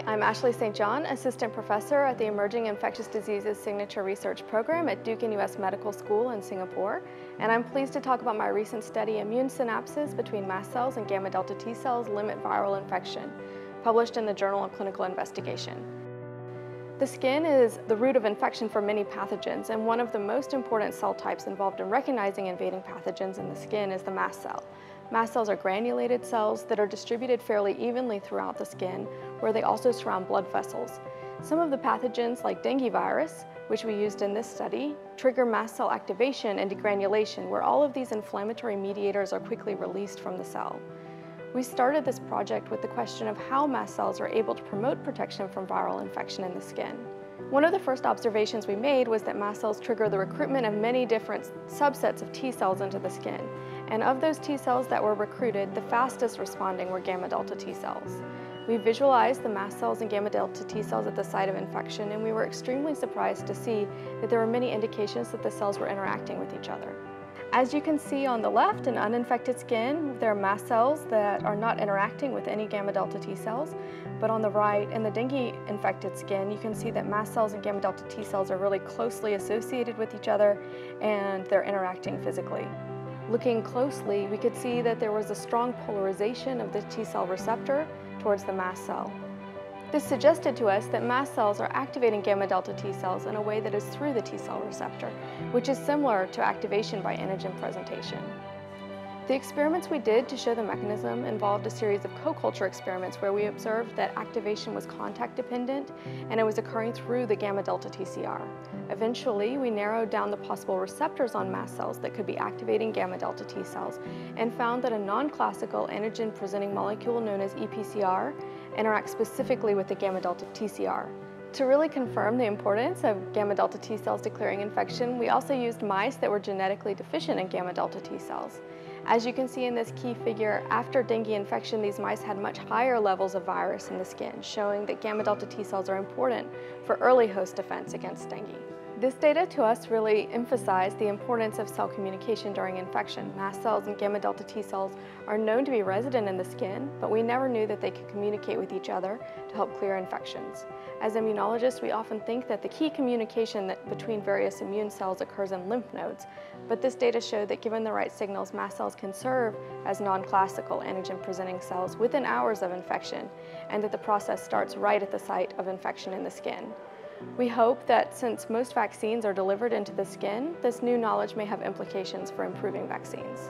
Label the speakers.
Speaker 1: I'm Ashley St. John, Assistant Professor at the Emerging Infectious Diseases Signature Research Program at Duke NUS Medical School in Singapore, and I'm pleased to talk about my recent study, Immune Synapses Between Mast Cells and Gamma Delta T Cells Limit Viral Infection, published in the Journal of Clinical Investigation. The skin is the root of infection for many pathogens, and one of the most important cell types involved in recognizing invading pathogens in the skin is the mast cell. Mast cells are granulated cells that are distributed fairly evenly throughout the skin, where they also surround blood vessels. Some of the pathogens, like dengue virus, which we used in this study, trigger mast cell activation and degranulation, where all of these inflammatory mediators are quickly released from the cell. We started this project with the question of how mast cells are able to promote protection from viral infection in the skin. One of the first observations we made was that mast cells trigger the recruitment of many different subsets of T cells into the skin. And of those T cells that were recruited, the fastest responding were gamma delta T cells. We visualized the mast cells and gamma delta T cells at the site of infection, and we were extremely surprised to see that there were many indications that the cells were interacting with each other. As you can see on the left, in uninfected skin, there are mast cells that are not interacting with any gamma delta T cells. But on the right, in the dengue-infected skin, you can see that mast cells and gamma delta T cells are really closely associated with each other, and they're interacting physically. Looking closely, we could see that there was a strong polarization of the T cell receptor towards the mast cell. This suggested to us that mast cells are activating gamma delta T cells in a way that is through the T cell receptor, which is similar to activation by antigen presentation. The experiments we did to show the mechanism involved a series of co-culture experiments where we observed that activation was contact dependent and it was occurring through the gamma delta TCR. Eventually, we narrowed down the possible receptors on mast cells that could be activating gamma delta T cells and found that a non-classical antigen presenting molecule known as EPCR interacts specifically with the gamma delta TCR. To really confirm the importance of gamma delta T cells declaring infection, we also used mice that were genetically deficient in gamma delta T cells. As you can see in this key figure, after dengue infection, these mice had much higher levels of virus in the skin, showing that gamma delta T cells are important for early host defense against dengue. This data to us really emphasized the importance of cell communication during infection. Mast cells and gamma delta T cells are known to be resident in the skin, but we never knew that they could communicate with each other to help clear infections. As immunologists, we often think that the key communication between various immune cells occurs in lymph nodes, but this data showed that given the right signals, mast cells can serve as non-classical antigen-presenting cells within hours of infection, and that the process starts right at the site of infection in the skin. We hope that since most vaccines are delivered into the skin, this new knowledge may have implications for improving vaccines.